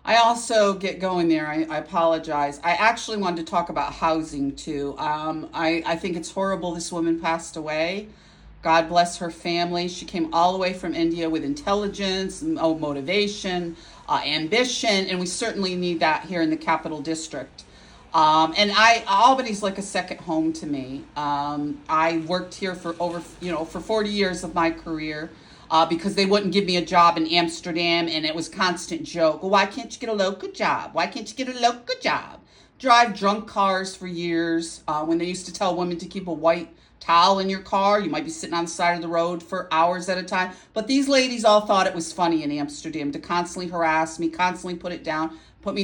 I also get going there. I apologize. I actually wanted to talk about housing too. I think it's horrible this woman passed away. God bless her family. She came all the way from India with intelligence, motivation, ambition, and we certainly need that here in the Capital District. Albany's like a second home to me. I worked here for for 40 years of my career. Because they wouldn't give me a job in Amsterdam, and it was a constant joke. Well, why can't you get a local job? Why can't you get a local job? Drive drunk cars for years. When they used to tell women to keep a white towel in your car, you might be sitting on the side of the road for hours at a time. But these ladies all thought it was funny in Amsterdam to constantly harass me, constantly put me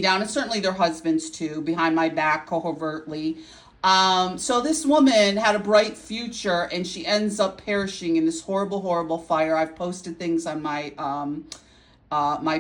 down, and certainly their husbands too, behind my back, covertly. So this woman had a bright future, and she ends up perishing in this horrible, horrible fire. I've posted things on my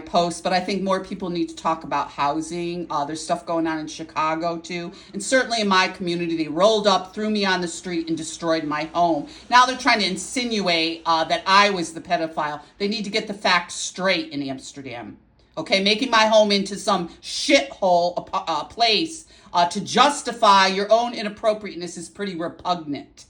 post, but I think more people need to talk about housing. There's stuff going on in Chicago too, and certainly in my community, they rolled up, threw me on the street, and destroyed my home. Now they're trying to insinuate that I was the pedophile. They need to get the facts straight in Amsterdam. Okay, making my home into some shithole place to justify your own inappropriateness is pretty repugnant.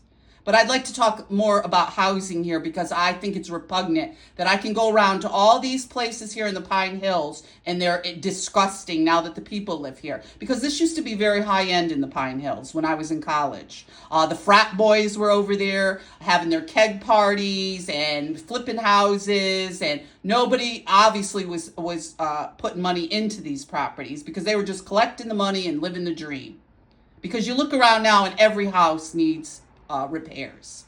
But I'd like to talk more about housing here because I think it's repugnant that I can go around to all these places here in the Pine Hills and they're disgusting now that the people live here. Because this used to be very high end in the Pine Hills when I was in college. The frat boys were over there having their keg parties and flipping houses, and nobody obviously was putting money into these properties because they were just collecting the money and living the dream. Because you look around now and every house needs repairs,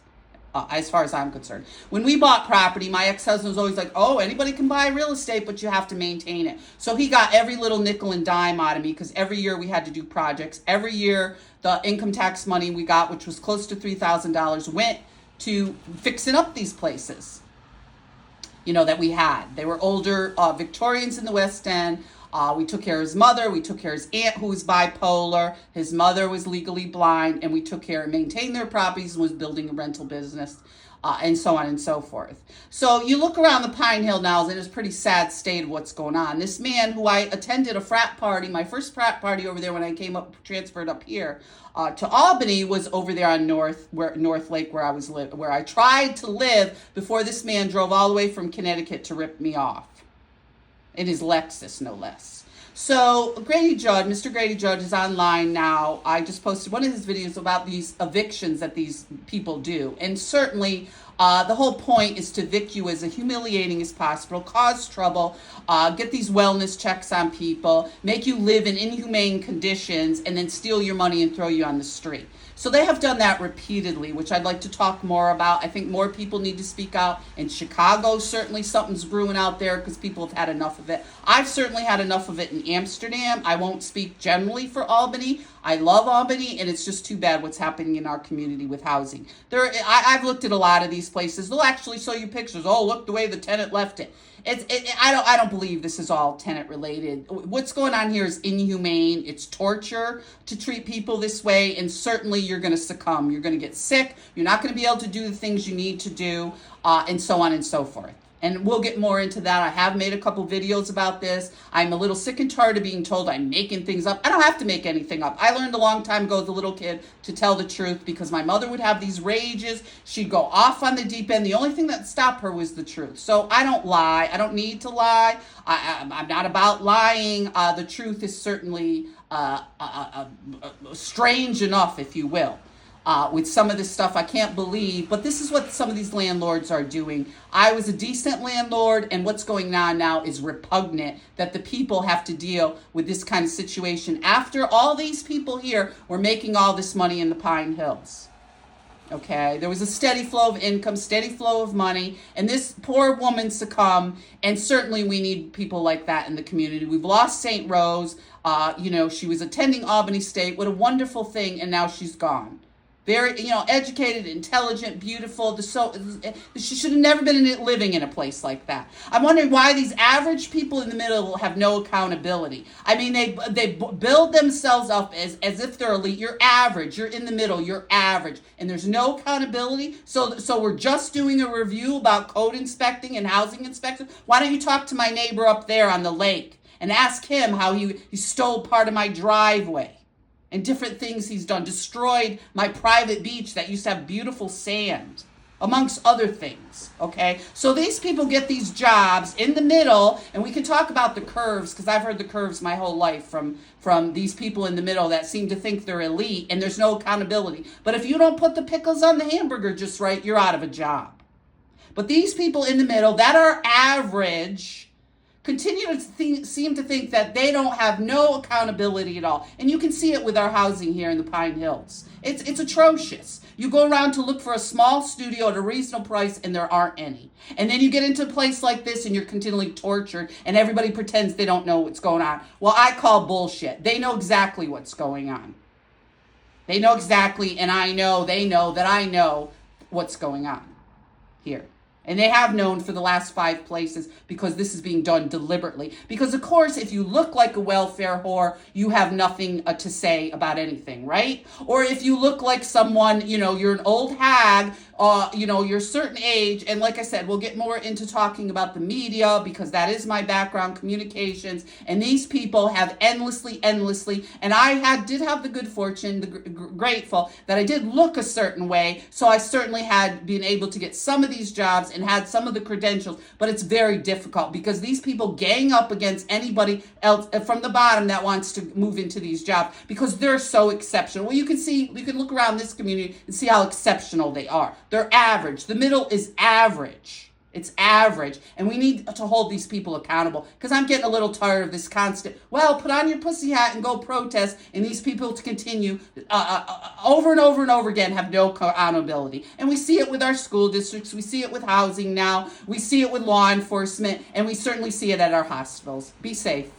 as far as I'm concerned. When we bought property, my ex-husband was always like, oh, anybody can buy real estate, but you have to maintain it. So he got every little nickel and dime out of me because every year we had to do projects. Every year, the income tax money we got, which was close to $3,000, went to fixing up these places, that we had. They were older Victorians in the West End. We took care of his mother. We took care of his aunt who was bipolar. His mother was legally blind, and we took care and maintained their properties and was building a rental business, and so on and so forth. So you look around the Pine Hill now, and it's a pretty sad state of what's going on. This man who I attended a frat party, my first frat party over there when I transferred up here to Albany, was over there on North Lake where where I tried to live before this man drove all the way from Connecticut to rip me off. In his Lexus, no less. So Mr. Grady Judge is online now. I just posted one of his videos about these evictions that these people do. And certainly the whole point is to evict you as humiliating as possible, cause trouble, get these wellness checks on people, make you live in inhumane conditions, and then steal your money and throw you on the street. So they have done that repeatedly, which I'd like to talk more about. I think more people need to speak out. In Chicago, certainly something's brewing out there because people have had enough of it. I've certainly had enough of it in Amsterdam. I won't speak generally for Albany. I love Albany, and it's just too bad what's happening in our community with housing. I've looked at a lot of these places. They'll actually show you pictures. Oh, look the way the tenant left it. I don't believe this is all tenant related. What's going on here is inhumane. It's torture to treat people this way, and certainly you're going to succumb. You're going to get sick. You're not going to be able to do the things you need to do, and so on and so forth. And we'll get more into that. I have made a couple videos about this. I'm a little sick and tired of being told I'm making things up. I don't have to make anything up. I learned a long time ago as a little kid to tell the truth because my mother would have these rages. She'd go off on the deep end. The only thing that stopped her was the truth. So I don't lie. I don't need to lie. I'm not about lying. The truth is certainly strange enough, if you will. With some of this stuff I can't believe, but this is what some of these landlords are doing. I was a decent landlord, and what's going on now is repugnant that the people have to deal with this kind of situation after all these people here were making all this money in the Pine Hills. Okay, there was a steady flow of income, steady flow of money, and this poor woman succumbed, and certainly we need people like that in the community. We've lost St. Rose. She was attending Albany State. What a wonderful thing, and now she's gone. Very, educated, intelligent, beautiful. She should have never been living in a place like that. I'm wondering why these average people in the middle have no accountability. I mean, they build themselves up as if they're elite. You're average. You're in the middle. You're average. And there's no accountability. So we're just doing a review about code inspecting and housing inspection. Why don't you talk to my neighbor up there on the lake and ask him how he stole part of my driveway and different things he's done, destroyed my private beach that used to have beautiful sand, amongst other things, okay? So these people get these jobs in the middle, and we can talk about the curves, because I've heard the curves my whole life from these people in the middle that seem to think they're elite, and there's no accountability. But if you don't put the pickles on the hamburger just right, you're out of a job. But these people in the middle that are average continue to seem to think that they don't have no accountability at all. And you can see it with our housing here in the Pine Hills. It's atrocious. You go around to look for a small studio at a reasonable price, and there aren't any. And then you get into a place like this, and you're continually tortured, and everybody pretends they don't know what's going on. Well, I call bullshit. They know exactly what's going on. They know exactly, and they know that I know what's going on here. And they have known for the last 5 places, because this is being done deliberately. Because, of course, if you look like a welfare whore, you have nothing to say about anything, right? Or if you look like someone, you're an old hag, you're a certain age. And like I said, we'll get more into talking about the media, because that is my background, communications. And these people have endlessly. And I did have the good fortune, grateful, that I did look a certain way. So I certainly had been able to get some of these jobs and had some of the credentials, but it's very difficult because these people gang up against anybody else from the bottom that wants to move into these jobs because they're so exceptional. Well, you can look around this community and see how exceptional they are. They're average. The middle is average. It's average. And we need to hold these people accountable, because I'm getting a little tired of this constant, put on your pussy hat and go protest, and these people to continue over and over again have no accountability. And we see it with our school districts. We see it with housing now. We see it with law enforcement. And we certainly see it at our hospitals. Be safe.